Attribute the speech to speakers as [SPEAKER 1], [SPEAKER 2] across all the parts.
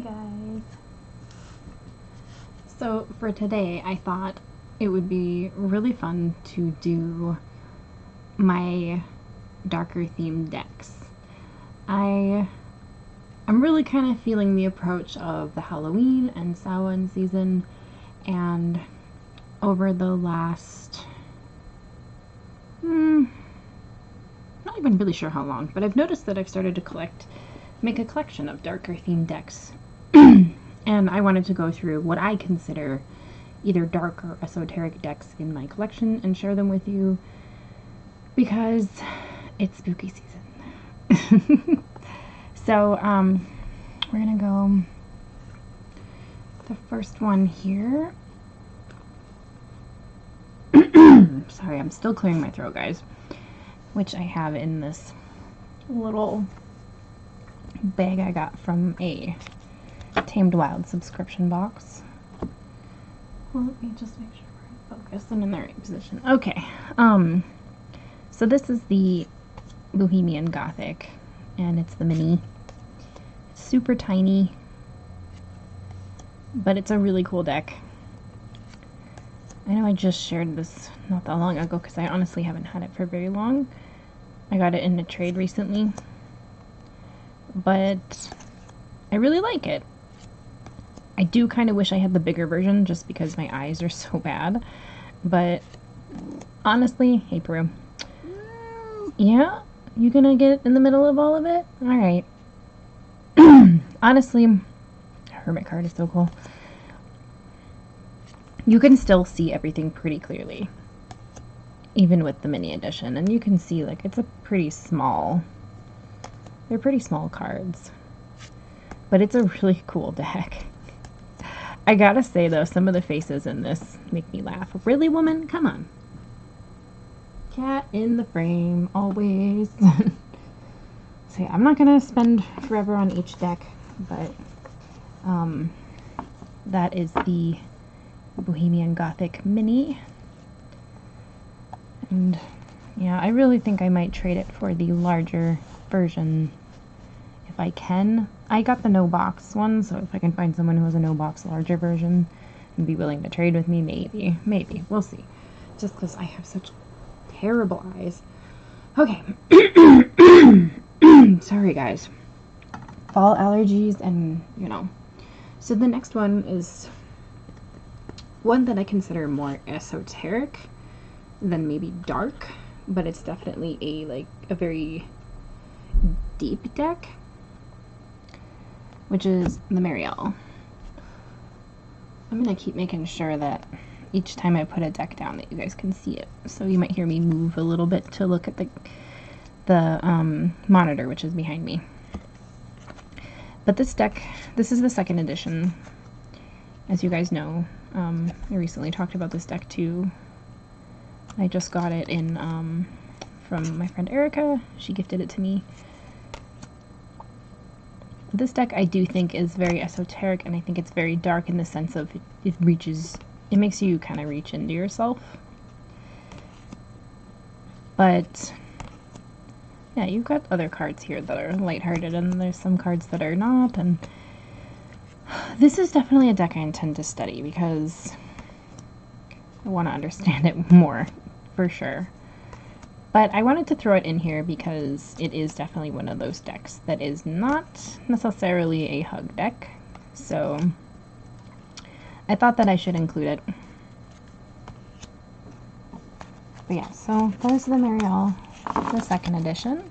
[SPEAKER 1] guys. So for today, I thought it would be really fun to do my darker themed decks. I'm really kind of feeling the approach of the Halloween and Samhain season, and over the last not even really sure how long, but I've noticed that I've started to make a collection of darker themed decks. And I wanted to go through what I consider either dark or esoteric decks in my collection and share them with you because it's spooky season. So, we're gonna go the first one here. Sorry, I'm still clearing my throat, guys, which I have in this little bag I got from a Tamed Wild subscription box. Well, let me just make sure we're in focus and in the right position. Okay, so this is the Bohemian Gothic, and it's the mini. It's super tiny, but it's a really cool deck. I know I just shared this not that long ago because I honestly haven't had it for very long. I got it in a trade recently, but I really like it. I do kind of wish I had the bigger version just because my eyes are so bad, but honestly, hey Peru. Yeah? You gonna get in the middle of all of it? Alright. Honestly, Hermit card is so cool. You can still see everything pretty clearly, even with the mini edition, and you can see like it's a pretty small, they're pretty small cards, but it's a really cool deck. I gotta say though, some of the faces in this make me laugh. Really, woman? Come on. Cat in the frame, always. So yeah, I'm not gonna spend forever on each deck, but that is the Bohemian Gothic mini. And yeah, I really think I might trade it for the larger version if I can. I got the no box one, so if I can find someone who has a no box larger version and be willing to trade with me, maybe. We'll see. Just because I have such terrible eyes. Okay. Sorry, guys. Fall allergies and, you know. So the next one is one that I consider more esoteric than maybe dark, but it's definitely a very deep deck, which is the Marielle. I'm gonna keep making sure that each time I put a deck down that you guys can see it. So you might hear me move a little bit to look at the monitor, which is behind me. But this deck, this is the second edition. As you guys know, I recently talked about this deck too. I just got it in from my friend Erica. She gifted it to me. This deck I do think is very esoteric, and I think it's very dark in the sense of it makes you kind of reach into yourself. But yeah, you've got other cards here that are lighthearted, and there's some cards that are not, and this is definitely a deck I intend to study because I want to understand it more, for sure. But I wanted to throw it in here because it is definitely one of those decks that is not necessarily a hug deck, so I thought that I should include it. But yeah, so that is the Marielle, the second edition,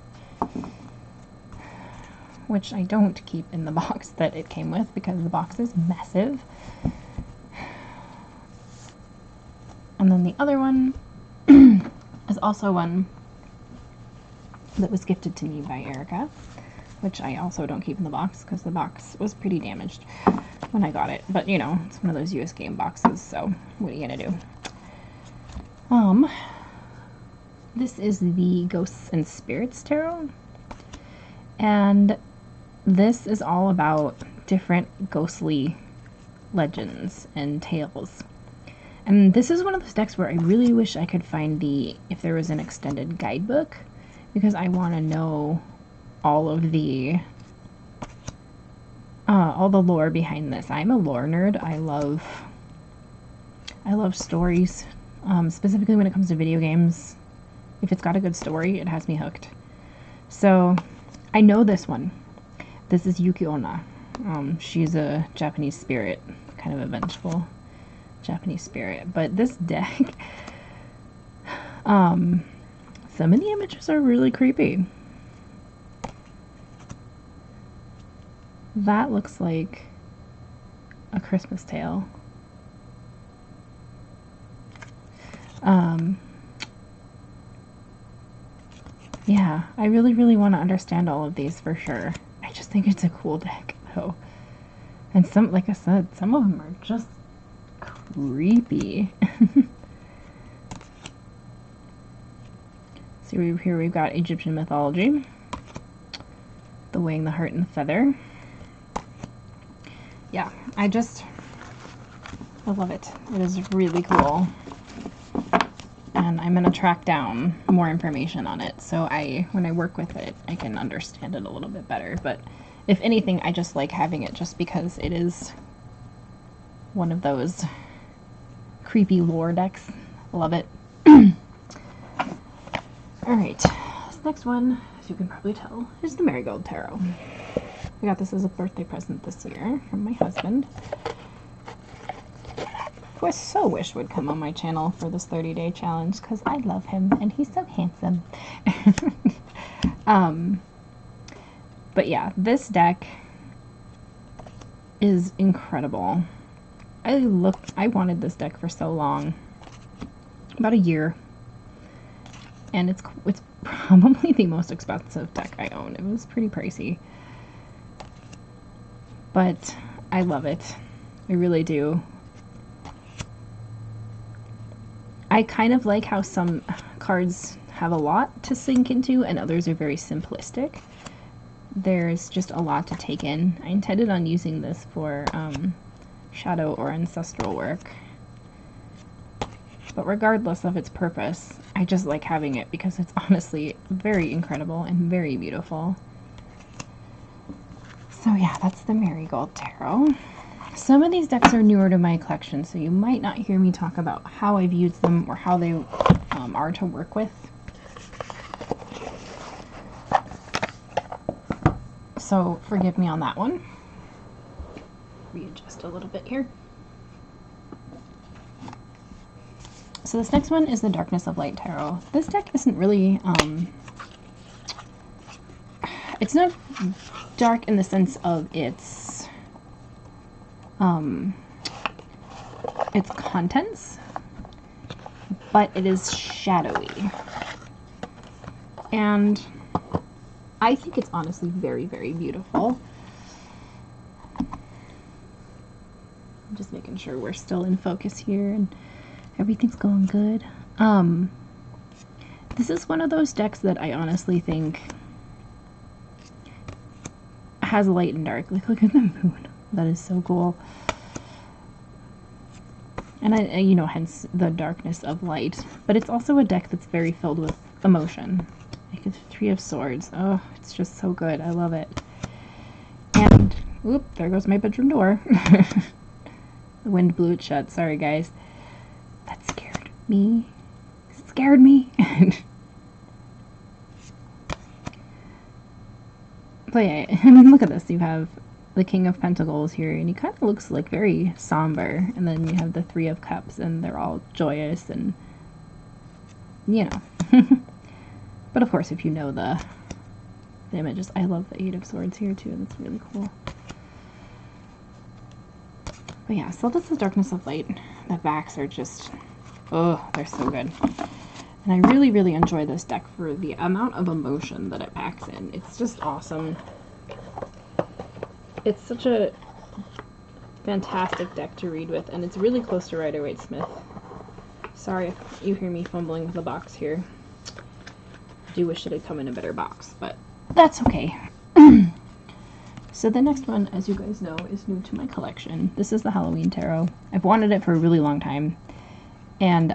[SPEAKER 1] which I don't keep in the box that it came with because the box is massive. And then the other one is also one that was gifted to me by Erica, which I also don't keep in the box because the box was pretty damaged when I got it. But you know, it's one of those US game boxes, so what are you gonna do? This is the Ghosts and Spirits Tarot, and this is all about different ghostly legends and tales. And this is one of those decks where I really wish I could find if there was an extended guidebook, because I want to know all all the lore behind this. I'm a lore nerd. I love stories, specifically when it comes to video games. If it's got a good story, it has me hooked. So I know this one. This is Yuki Onna. She's a Japanese spirit, kind of a vengeful Japanese spirit. But this deck, some of the images are really creepy. That looks like a Christmas tale. Yeah, I really want to understand all of these for sure. I just think it's a cool deck, though. And some, like I said, some of them are just creepy. So here we've got Egyptian mythology, the Weighing the Heart and the Feather. Yeah, I love it. It is really cool. And I'm going to track down more information on it, so when I work with it, I can understand it a little bit better. But if anything, I just like having it just because it is one of those creepy lore decks. Love it. Alright, this next one, as you can probably tell, is the Marigold Tarot. I got this as a birthday present this year from my husband, who I so wish would come on my channel for this 30-day challenge because I love him and he's so handsome. But yeah, this deck is incredible. I wanted this deck for so long, about a year, and it's probably the most expensive deck I own. It was pretty pricey, but I love it. I really do. I kind of like how some cards have a lot to sink into and others are very simplistic. There's just a lot to take in. I intended on using this for shadow or ancestral work. But regardless of its purpose, I just like having it because it's honestly very incredible and very beautiful. So yeah, that's the Marigold Tarot. Some of these decks are newer to my collection, so you might not hear me talk about how I've used them or how they are to work with. So forgive me on that one. Readjust a little bit here. So this next one is the Darkness of Light Tarot. This deck isn't really, it's not dark in the sense of its contents, but it is shadowy. And I think it's honestly very, very beautiful. I'm just making sure we're still in focus here and everything's going good. This is one of those decks that I honestly think has light and dark. Like, look at the moon. That is so cool. And you know, hence the darkness of light. But it's also a deck that's very filled with emotion. Like the Three of Swords. Oh, it's just so good. I love it. And, whoop, there goes my bedroom door. The wind blew it shut. Sorry, guys. That scared me. It scared me. But yeah, I mean, look at this. You have the King of Pentacles here, and he kind of looks like very somber. And then you have the Three of Cups, and they're all joyous and, you know. But of course, if you know the images, I love the Eight of Swords here too. That's really cool. But yeah, so this is Darkness of Light. The backs are just, oh, they're so good. And I really, really enjoy this deck for the amount of emotion that it packs in. It's just awesome. It's such a fantastic deck to read with, and it's really close to Rider-Waite-Smith. Sorry if you hear me fumbling with the box here. I do wish it had come in a better box, but that's okay. So the next one, as you guys know, is new to my collection. This is the Halloween Tarot. I've wanted it for a really long time. And,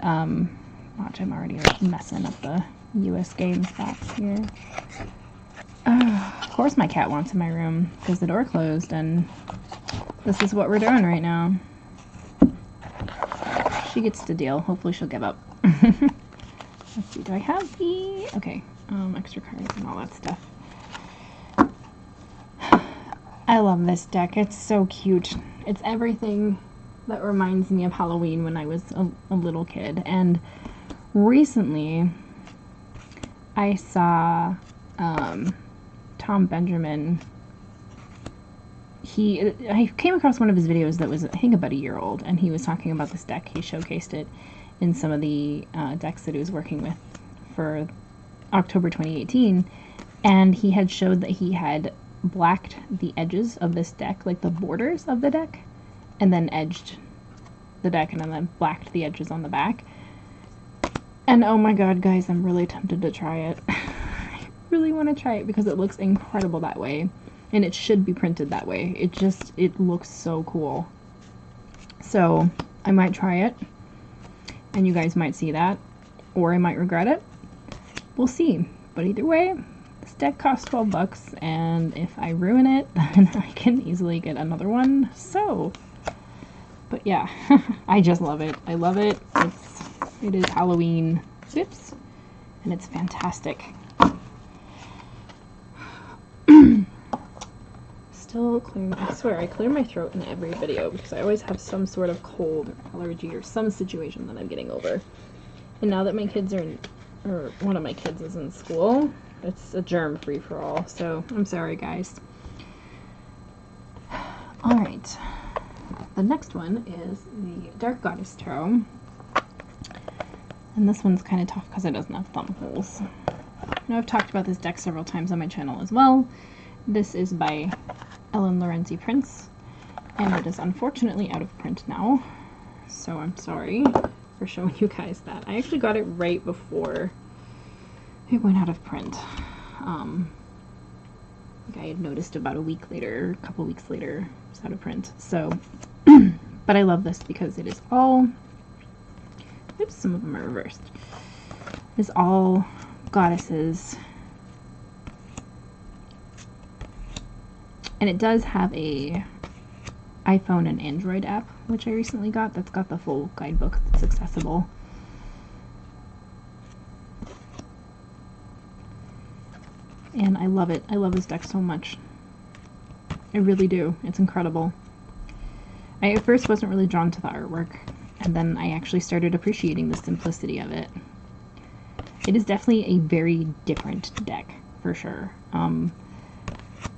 [SPEAKER 1] watch, I'm already messing up the US Games box here. Of course my cat wants in my room, because the door closed, and this is what we're doing right now. She gets to deal. Hopefully she'll give up. Let's see, do I have the... Okay, extra cards and all that stuff. I love this deck. It's so cute. It's everything that reminds me of Halloween when I was a little kid. And recently, I saw Tom Benjamin. I came across one of his videos that was, I think, about a year old, and he was talking about this deck. He showcased it in some of the decks that he was working with for October 2018, and he had showed that he had blacked the edges of this deck, like the borders of the deck, and then edged the deck and then blacked the edges on the back. And oh my god, guys, I'm really tempted to try it. I really want to try it because it looks incredible that way. And it should be printed that way. It looks so cool. So, I might try it. And you guys might see that. Or I might regret it. We'll see. But either way, this deck costs 12 bucks. And if I ruin it, then I can easily get another one. So, but yeah. I just love it. I love it. It is Halloween. Oops. And it's fantastic. Still clearing. I swear, I clear my throat in every video because I always have some sort of cold or allergy or some situation that I'm getting over. And now that my kids are in, or one of my kids is in school, it's a germ free-for-all. So I'm sorry, guys. All right. The next one is the Dark Goddess Tarot. And this one's kind of tough because it doesn't have thumb holes. Now, I've talked about this deck several times on my channel as well. This is by Ellen Lorenzi Prince, and it is unfortunately out of print now, so I'm sorry for showing you guys that. I actually got it right before it went out of print. I think I had noticed about a week later, a couple weeks later, it's out of print. So, but I love this because it is all, oops, some of them are reversed. It's all goddesses. And it does have a iPhone and Android app, which I recently got, that's got the full guidebook that's accessible. And I love it. I love this deck so much. I really do. It's incredible. I at first wasn't really drawn to the artwork, and then I actually started appreciating the simplicity of it. It is definitely a very different deck, for sure.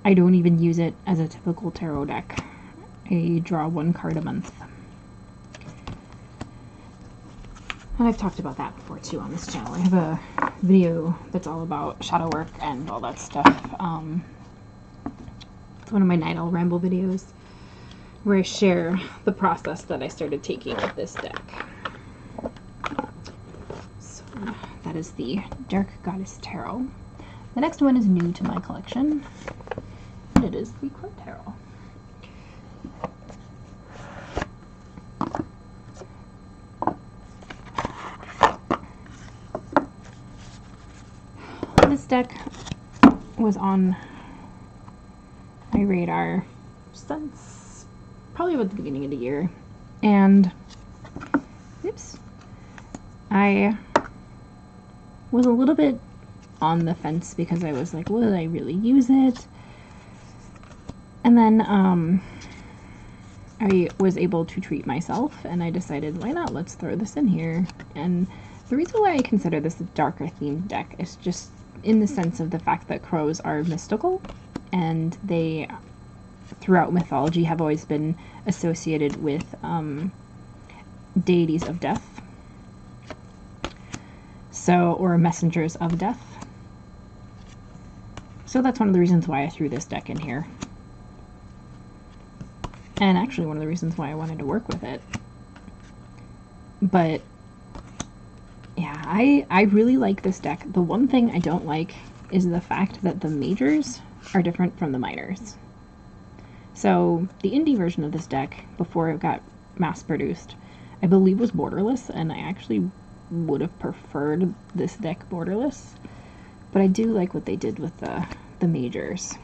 [SPEAKER 1] I don't even use it as a typical tarot deck. I draw one card a month. And I've talked about that before too on this channel. I have a video that's all about shadow work and all that stuff. It's one of my Night Owl Ramble videos where I share the process that I started taking with this deck. So that is the Dark Goddess Tarot. The next one is new to my collection. And it is the Crow Tarot. This deck was on my radar since probably about the beginning of the year, and oops, I was a little bit on the fence because I was like, will I really use it? And then I was able to treat myself, and I decided, why not? Let's throw this in here. And the reason why I consider this a darker themed deck is just in the sense of the fact that crows are mystical, and they, throughout mythology, have always been associated with deities of death, so, or messengers of death. So that's one of the reasons why I threw this deck in here. And actually one of the reasons why I wanted to work with it. But yeah, I really like this deck. The one thing I don't like is the fact that the majors are different from the minors. So the indie version of this deck, before it got mass produced, I believe was borderless, and I actually would have preferred this deck borderless. But I do like what they did with the majors.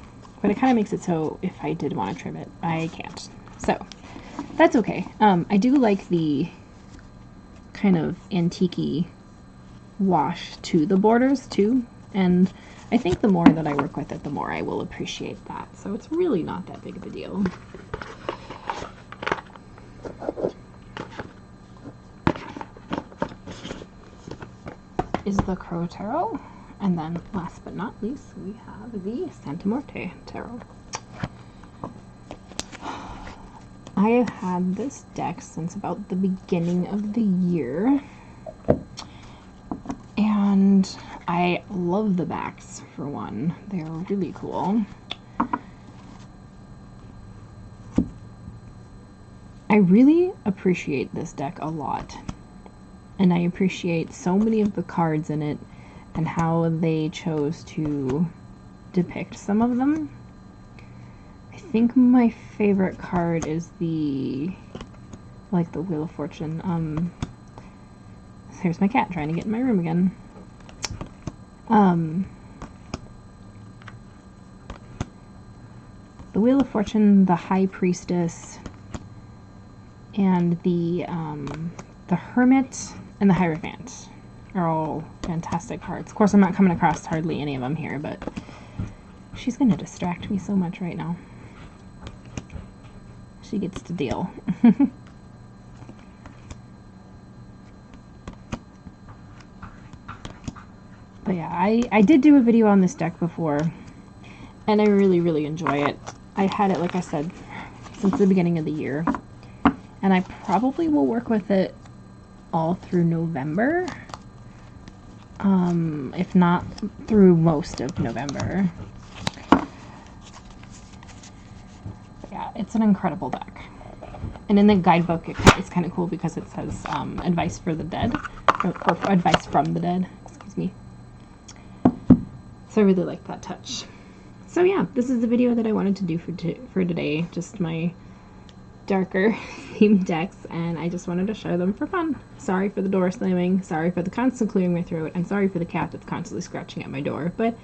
[SPEAKER 1] But it kind of makes it so if I did want to trim it, I can't. So that's okay. I do like the kind of antique-y wash to the borders too, and I think the more that I work with it, the more I will appreciate that. So it's really not that big of a deal. Is the Crow Tarot, and then last but not least, we have the Santa Muerte Tarot. I have had this deck since about the beginning of the year, and I love the backs for one. They're really cool. I really appreciate this deck a lot, and I appreciate so many of the cards in it and how they chose to depict some of them. I think my favorite card is the Wheel of Fortune. Here's my cat trying to get in my room again. The Wheel of Fortune, the High Priestess, and the Hermit and the Hierophant are all fantastic cards. Of course, I'm not coming across hardly any of them here, but she's going to distract me so much right now. She gets to deal. But yeah, I did do a video on this deck before, and I really, really enjoy it. I had it, like I said, since the beginning of the year, and I probably will work with it all through November, if not through most of November. But yeah, it's an incredible deck. And in the guidebook, it's kind of cool because it says advice for the dead, or advice from the dead, excuse me. So I really like that touch. So yeah, this is the video that I wanted to do for today, just my darker themed decks, and I just wanted to show them for fun. Sorry for the door slamming, sorry for the constant clearing my throat, and sorry for the cat that's constantly scratching at my door, but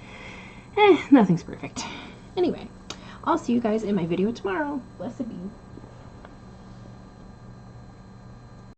[SPEAKER 1] nothing's perfect. Anyway, I'll see you guys in my video tomorrow. Blessed be.